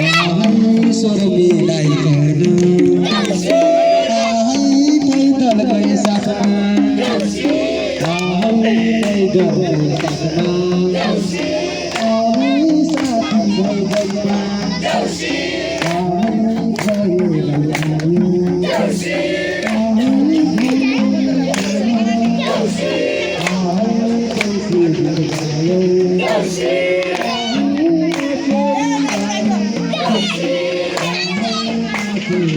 स्वर मिलाइकन पैदल गए साथमा पैदल गए साथमा साथी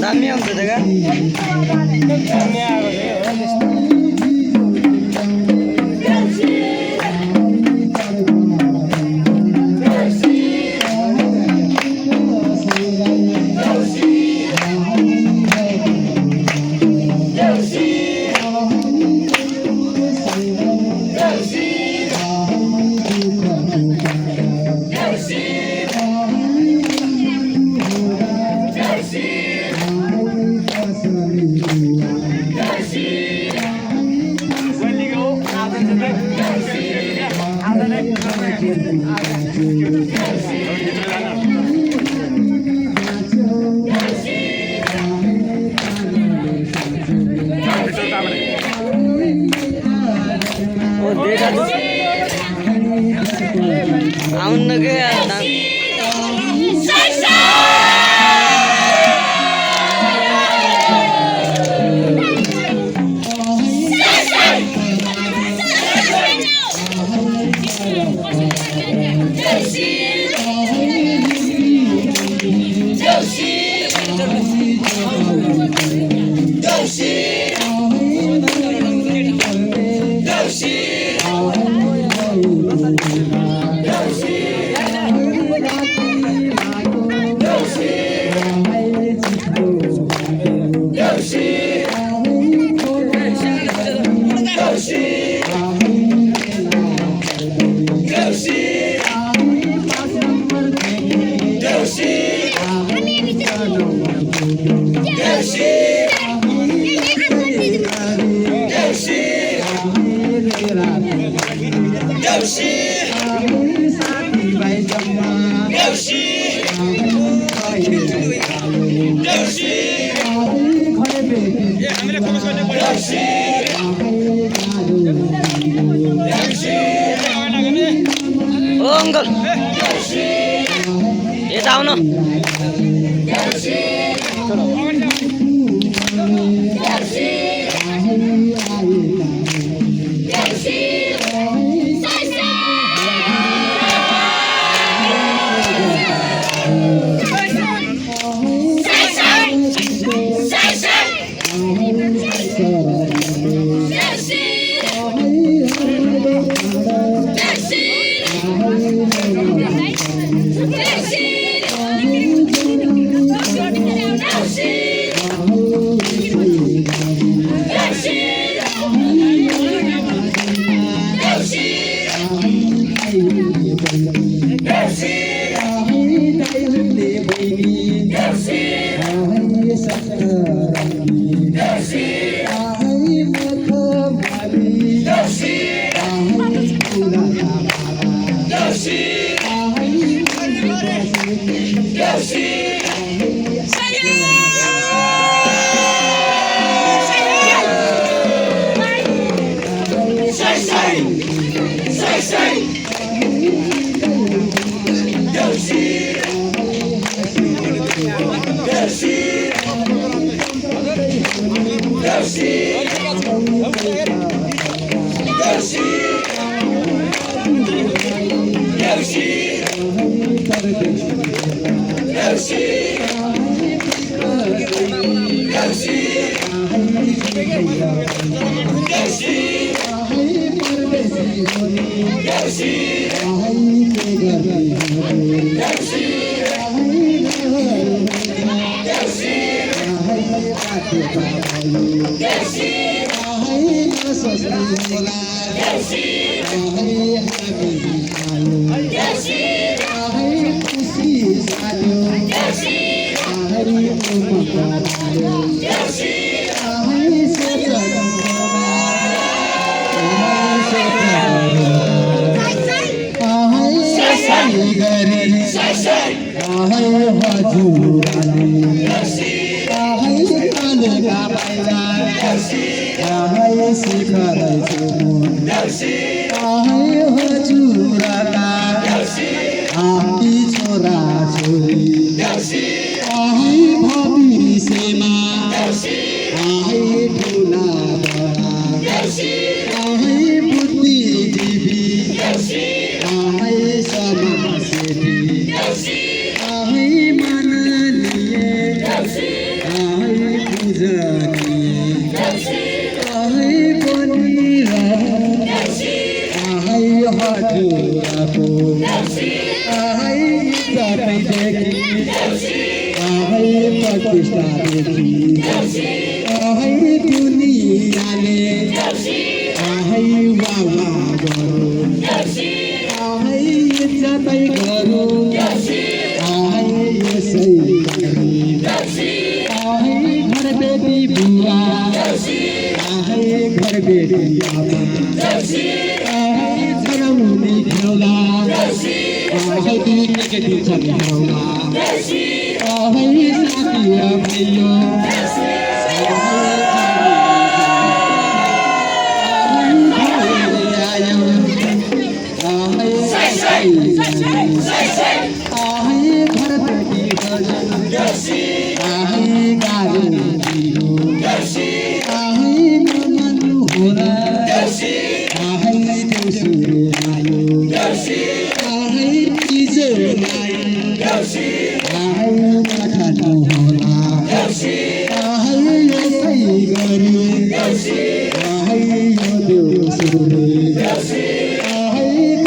दामी आउँछ जग्गा आउन के ओ अंकल यता आउनु छोरा छोरी भविष्यमा ठुला बडा बुद्धिजीवी समाजसेवी माननीय पूजनीय हटुराको प्रतिष्ठादेखि दुनियाँले वावा गरौँ जतै गरौँ यसै घर बेटी बुवा घर बेटी आमा चढाउने खेला नेगेटिभ छ खेला साथी भयो घर बेटी नमान्नु होला देउसुरे आयो चिजो नखानु होला यसै गरी यो देउसुरे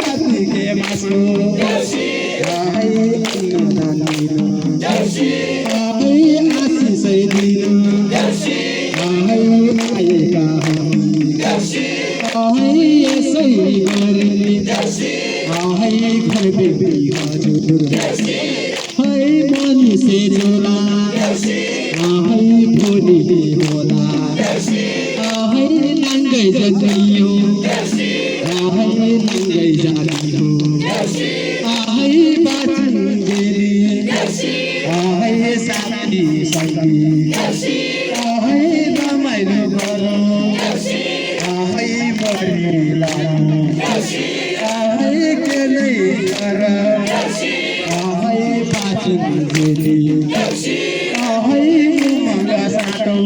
कार्तिके मासु आशिषै दिनु आएका यसै गरी घर बेटी हजुर मनुष्य झोला भोलि होला नाङ्गै जतियो नाङ्गै जातियो बाँचुन् बेरी साथी सङ्गी रमाइलो गरौँ मरि लानु केलै गर बाँचुन् बेरी मगा साटौँ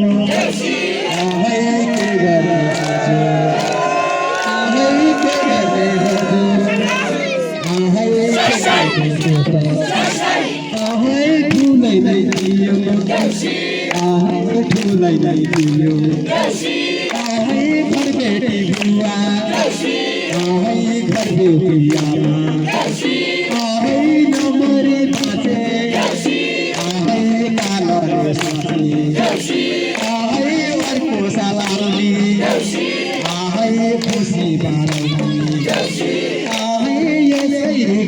के गर्ने ठुलै दियो घर बेटी बुवा घर बेटी आमा नमरे बाँचे कालर साथी अर्को सालाउने खुसी बाँड्ने यसै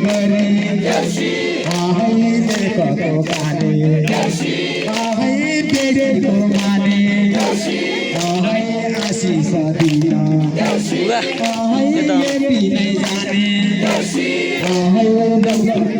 गरी देखको काने बेटीको माने आशिष दिन नै जाने